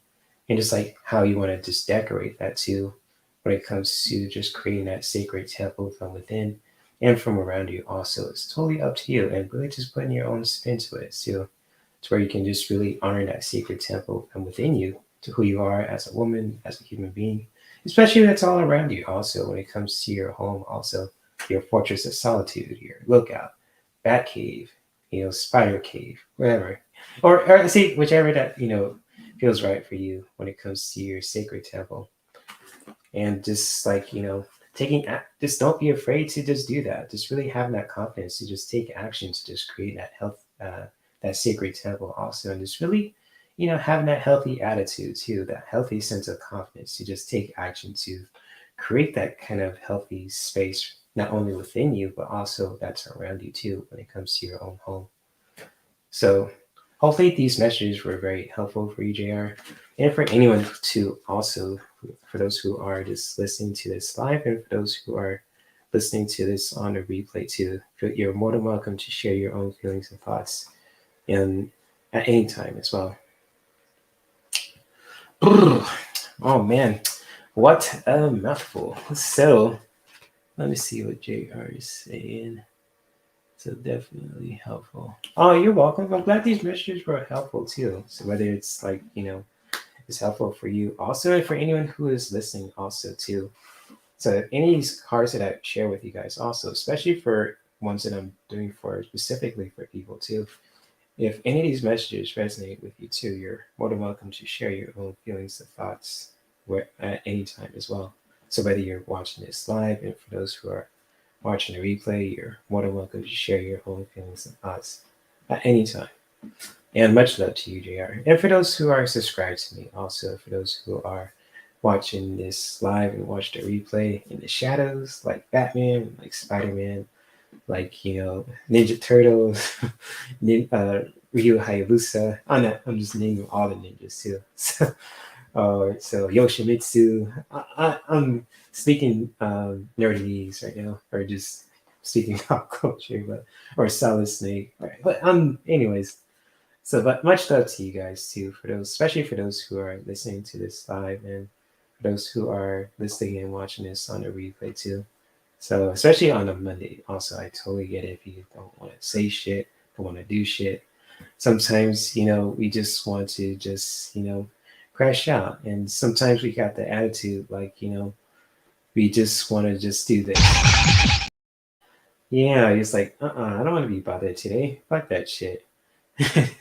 and just like how you want to just decorate that too, when it comes to just creating that sacred temple from within and from around you. Also, it's totally up to you, and really just putting your own spin to it too, to where you can just really honor that sacred temple from within you to who you are as a woman, as a human being, especially when it's all around you. Also, when it comes to your home, also your fortress of solitude, your lookout, bat cave, spider cave, whatever, or see whichever that feels right for you when it comes to your sacred temple. And just like just don't be afraid to just do that. Just really having that confidence to just take action to just create that health, that sacred temple also, and just really having that healthy attitude too, that healthy sense of confidence to just take action to create that kind of healthy space, not only within you but also that's around you too when it comes to your own home. So hopefully these messages were very helpful for you, JR, and for anyone to also, for those who are just listening to this live and for those who are listening to this on the replay too. You're more than welcome to share your own feelings and thoughts and at any time as well. Oh man, what a mouthful. So let me see what JR is saying. So definitely helpful. Oh, you're welcome. I'm glad these messages were helpful too. So whether it's like, it's helpful for you also, and for anyone who is listening also too. So if any of these cards that I share with you guys also, especially for ones that I'm doing for specifically for people too, if any of these messages resonate with you too, you're more than welcome to share your own feelings and thoughts at any time as well. So whether you're watching this live, and for those who are watching the replay, you're more than welcome to share your own feelings and thoughts at any time. And much love to you, JR. And for those who are subscribed to me, also for those who are watching this live and watch the replay in the shadows, like Batman, like Spider-Man, like Ninja Turtles, Ryu Hayabusa. I'm just naming all the ninjas too. So Yoshimitsu. I'm speaking nerdese right now, or just speaking pop culture, or Solid Snake. Right. But anyways. So, but much love to you guys too, for those, especially for those who are listening to this live, and for those who are listening and watching this on the replay too. So, especially on a Monday, also, I totally get it if you don't want to say shit, don't want to do shit. Sometimes, we just want to just, crash out. And sometimes we got the attitude like, we just want to just do this. Yeah, it's like, I don't want to be bothered today. Fuck that shit.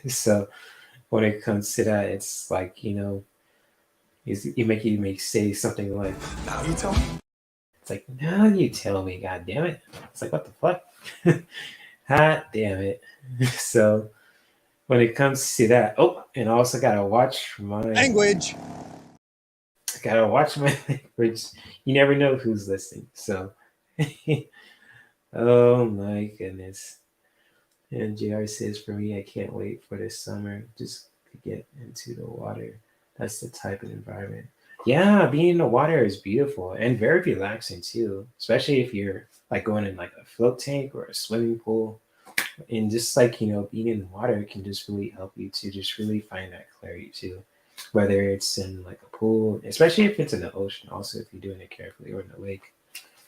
So, when it comes to that, it's like, you make say something like, now you tell me. It's like, now you tell me, god damn it. It's like, what the fuck? Hot damn it. So when it comes to that, and I also gotta watch my Language. I gotta watch my language. You never know who's listening. So oh my goodness. And JR says, for me, I can't wait for this summer just to get into the water. That's the type of environment. Yeah, being in the water is beautiful and very relaxing too, especially if you're like going in like a float tank or a swimming pool. And just like, being in the water can just really help you to just really find that clarity too. Whether it's in like a pool, especially if it's in the ocean, also if you're doing it carefully, or in the lake.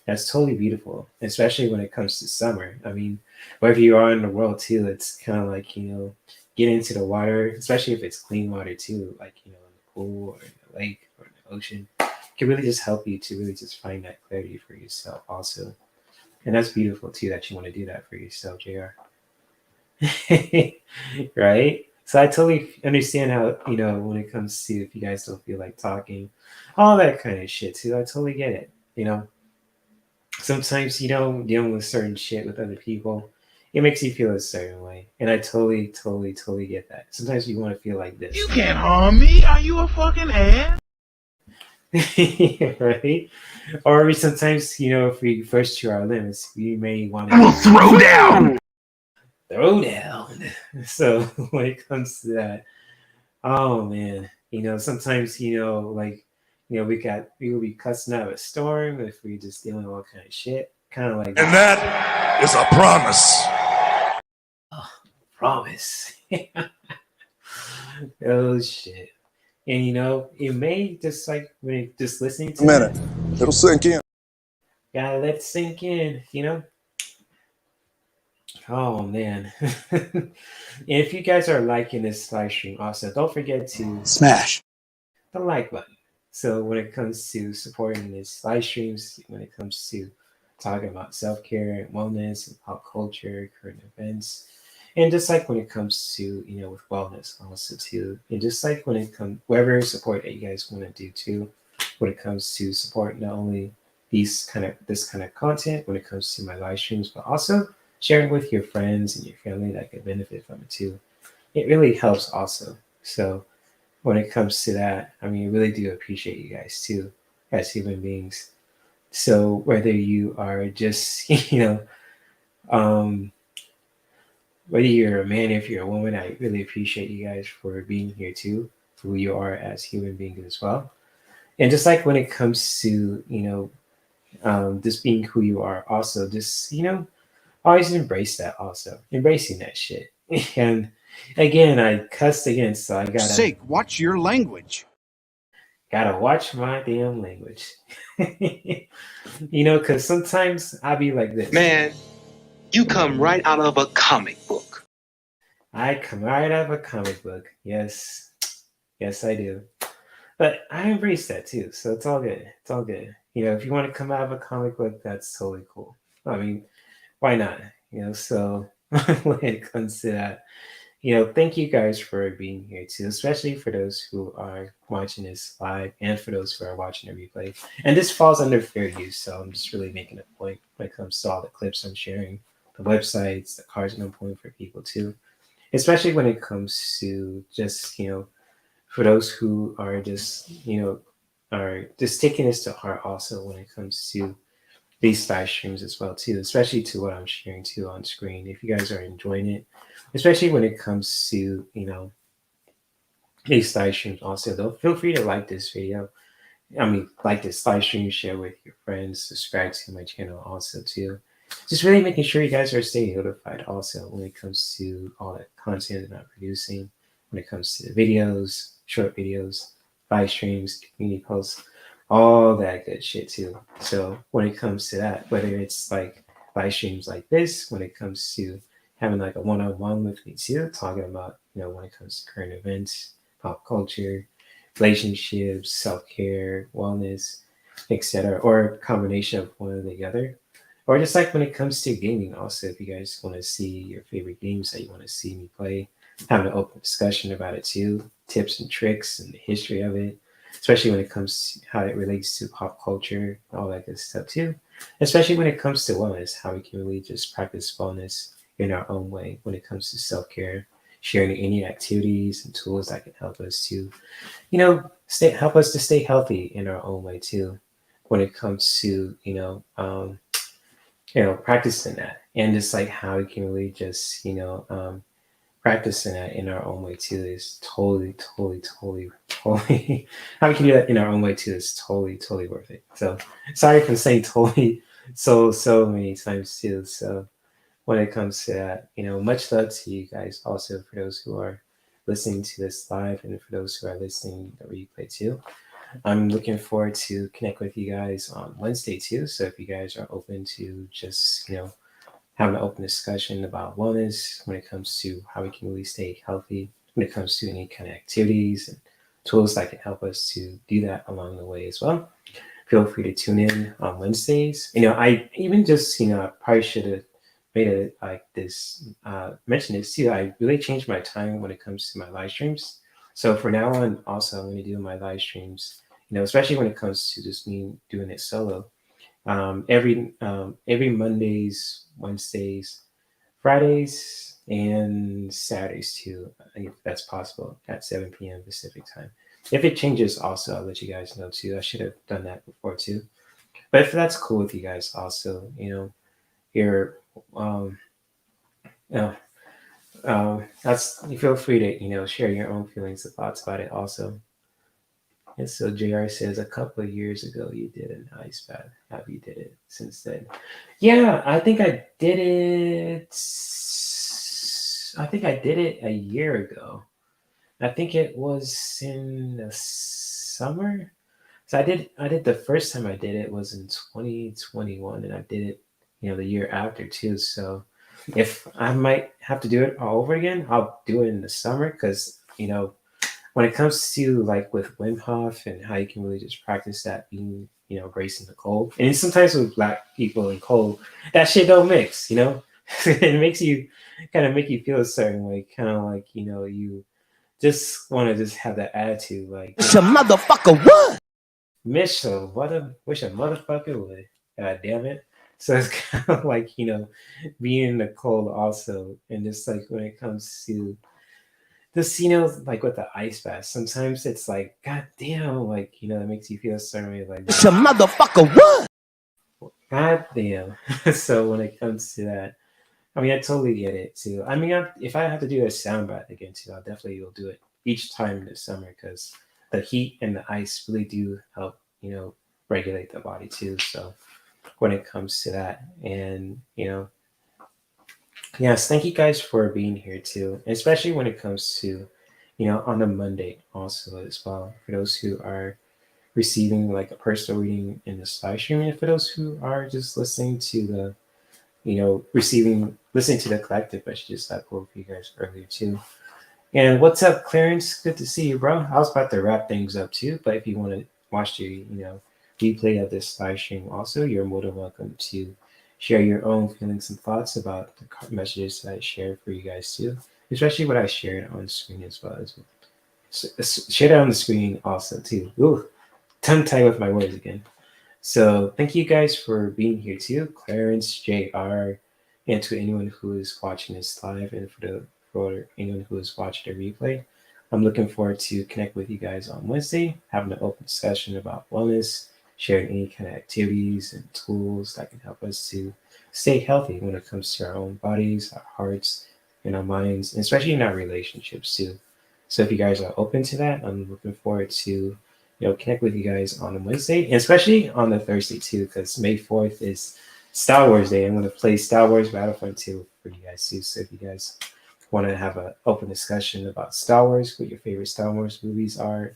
That's totally beautiful, especially when it comes to summer. I mean, wherever you are in the world too, it's kind of like, get into the water, especially if it's clean water too, like, in the pool or in the lake or in the ocean. It can really just help you to really just find that clarity for yourself also. And that's beautiful too that you want to do that for yourself, JR. Right? So I totally understand how, when it comes to if you guys don't feel like talking, all that kind of shit too. I totally get it. Sometimes dealing with certain shit with other people, it makes you feel a certain way, and I totally, totally, totally get that. Sometimes you want to feel like this. You can't harm me. Are you a fucking ass? Right? Or sometimes, if we first to our limits, we may want to throw down. Throw down. So when it comes to that, oh man, sometimes like we will be cussing out a storm if we just dealing with all kind of shit, kind of like. And that is a promise. Oh, promise. Oh shit. And it may just like when it just listening to A minute. that, It'll sink in. gotta let it sink in. Oh man. And if you guys are liking this live stream, also don't forget to Smash. the like button. So when it comes to supporting this live streams, when it comes to talking about self-care and wellness and pop culture, current events, and just like when it comes to with wellness also too, and just like when it comes whatever support that you guys want to do too, when it comes to support not only this kind of content when it comes to my live streams, but also sharing with your friends and your family that could benefit from it too. It really helps also. So when it comes to that, I mean, I really do appreciate you guys too, as human beings. So whether you are just, um, whether you're a man, if you're a woman, I really appreciate you guys for being here too, for who you are as human beings as well. And just like when it comes to, just being who you are, also just, always embrace that also, embracing that shit. And again, I cussed again, so I Sake, watch your language. gotta watch my damn language. Because sometimes I'll be like this. Man, you come right out of a comic book. I come right out of a comic book. Yes. Yes, I do. But I embrace that too. So it's all good. It's all good. If you want to come out of a comic book, that's totally cool. I mean, why not? So when it comes to that, thank you guys for being here too, especially for those who are watching this live and for those who are watching the replay. And this falls under fair use, so I'm just really making a point when it comes to all the clips I'm sharing, the websites, the cards, and I'm pulling for people too, especially when it comes to just, for those who are just, are just taking this to heart also when it comes to these live streams as well too, especially to what I'm sharing too on screen. If you guys are enjoying it, especially when it comes to these live streams also, though, feel free to like this video. I mean, like this live stream, share with your friends, subscribe to my channel also too. Just really making sure you guys are staying notified also when it comes to all the content that I'm producing, when it comes to the videos, short videos, live streams, community posts, all that good shit too. So when it comes to that, whether it's like live streams like this, when it comes to having like a one-on-one with me too, talking about, when it comes to current events, pop culture, relationships, self-care, wellness, etc., or a combination of one or the other. Or just like when it comes to gaming, also, if you guys want to see your favorite games that you want to see me play, having an open discussion about it too, tips and tricks and the history of it, especially when it comes to how it relates to pop culture, all that good stuff too. Especially when it comes to wellness, how we can really just practice wellness in our own way when it comes to self-care, sharing any activities and tools that can help us to, help us to stay healthy in our own way too. When it comes to, practicing that and just like how we can really just, practicing that in our own way too is totally, totally, totally, totally. How we can do that in our own way too is totally, totally worth it. So sorry for saying totally so many times too. So when it comes to that, much love to you guys also for those who are listening to this live and for those who are listening to the replay too. I'm looking forward to connect with you guys on Wednesday too. So if you guys are open to just, having an open discussion about wellness when it comes to how we can really stay healthy, when it comes to any kind of activities and tools that can help us to do that along the way as well. Feel free to tune in on Wednesdays. I even just, I probably should have made it like this, mention this too. I really changed my time when it comes to my live streams. So for now on, also, I'm going to do my live streams, especially when it comes to just me doing it solo. Every Mondays, Wednesdays, Fridays, and Saturdays too, if that's possible, at 7 p.m. Pacific time. If it changes, also, I'll let you guys know too. I should have done that before too. But if that's cool with you guys, also, you're, uh, that's you feel free to share your own feelings and thoughts about it also. And so JR says a couple of years ago you did an ice bath. Have you did it since then? Yeah, I think I did it. I think I did it a year ago. I think it was in the summer. So I did the first time I did it was in 2021, and I did it, the year after too. So if I might have to do it all over again, I'll do it in the summer because when it comes to like with Wim Hof and how you can really just practice that being, gracing the cold. And sometimes with black people and cold, that shit don't mix. It makes you kind of make you feel a certain way, kind of like, you just want to just have that attitude like It's a motherfucker what? wish a motherfucker would. God damn it. So it's kind of like, being in the cold also. And just like when it comes to this, like with the ice bath, sometimes it's like, God damn, like, it makes you feel a certain way, like, It's a motherfucker what? God damn. So when it comes to that, I mean, I totally get it too. I mean, if I have to do a sound bath again too, I'll definitely will do it each time this summer because the heat and the ice really do help, regulate the body too. So when it comes to that, and yes, thank you guys for being here too, especially when it comes to, on a Monday also as well. For those who are receiving like a personal reading in the live stream, and for those who are just listening to the, listening to the collective messages that were for you guys earlier too. And what's up, Clarence? Good to see you, bro. I was about to wrap things up too, but if you want to watch the, replay of this live stream, also, you're more than welcome to share your own feelings and thoughts about the messages that I shared for you guys too, especially what I shared on screen as well. Share that on the screen also too. Ooh, tongue tied with my words again. So thank you guys for being here too, Clarence, JR, and to anyone who is watching this live, and for anyone who is watching the replay. I'm looking forward to connect with you guys on Wednesday, having an open discussion about wellness, sharing any kind of activities and tools that can help us to stay healthy when it comes to our own bodies, our hearts, and our minds, and especially in our relationships too. So if you guys are open to that, I'm looking forward to connect with you guys on a Wednesday, and especially on the Thursday too, because May 4th is Star Wars Day. I'm going to play Star Wars Battlefront 2 for you guys too. So if you guys want to have an open discussion about Star Wars, what your favorite Star Wars movies are,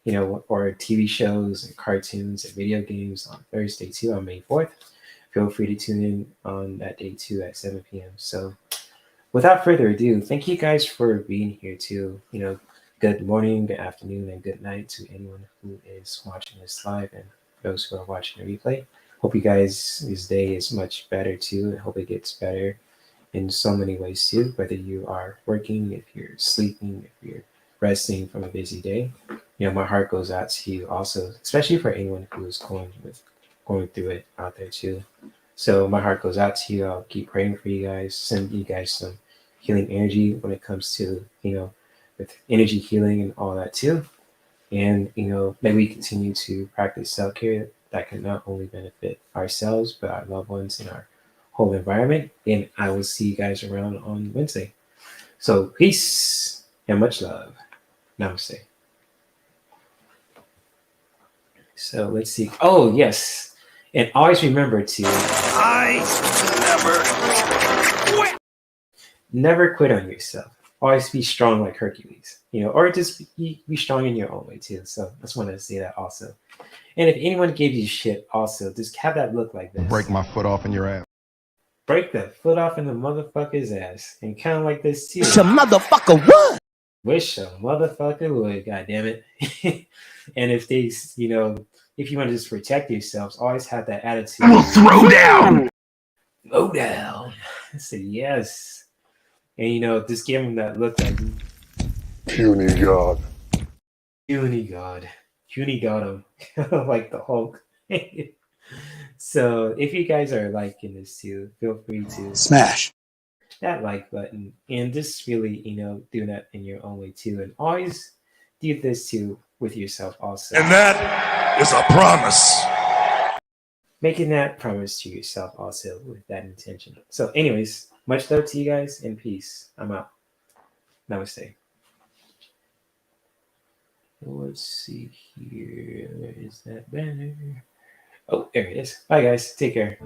or TV shows and cartoons and video games on Thursday too, on May 4th, feel free to tune in on that day too at 7 p.m. So without further ado, thank you guys for being here too. Good morning, good afternoon, and good night to anyone who is watching this live and those who are watching the replay. Hope you guys, this day is much better too. I hope it gets better in so many ways too, whether you are working, if you're sleeping, if you're resting from a busy day. My heart goes out to you also, especially for anyone who is going through it out there too. So my heart goes out to you. I'll keep praying for you guys, send you guys some healing energy when it comes to, with energy healing and all that too. And, may we continue to practice self-care that can not only benefit ourselves, but our loved ones and our whole environment. And I will see you guys around on Wednesday. So peace and much love. Namaste. So let's see. Oh, yes. And always remember to never quit on yourself. Always be strong like Hercules, or just be strong in your own way too. So I just want to say that also. And if anyone gave you shit also, just have that look like this. Break my foot off in your ass. Break the foot off in the motherfucker's ass. And kind of like this too. It's a motherfucker what? Wish a motherfucker would, goddammit. And if they, if you want to just protect yourselves, always have that attitude. I will throw down. Throw down. I said yes. And just give them that look like Puny God. puny God. Puny got him. Like the Hulk. So if you guys are liking this too, feel free to Smash that like button and just really, do that in your own way too. And always do this too with yourself also. And that is a promise. Making that promise to yourself also with that intention. So anyways, much love to you guys and peace. I'm out. Namaste. Let's see here. Where is that banner? Oh, there it is. Bye guys. Take care.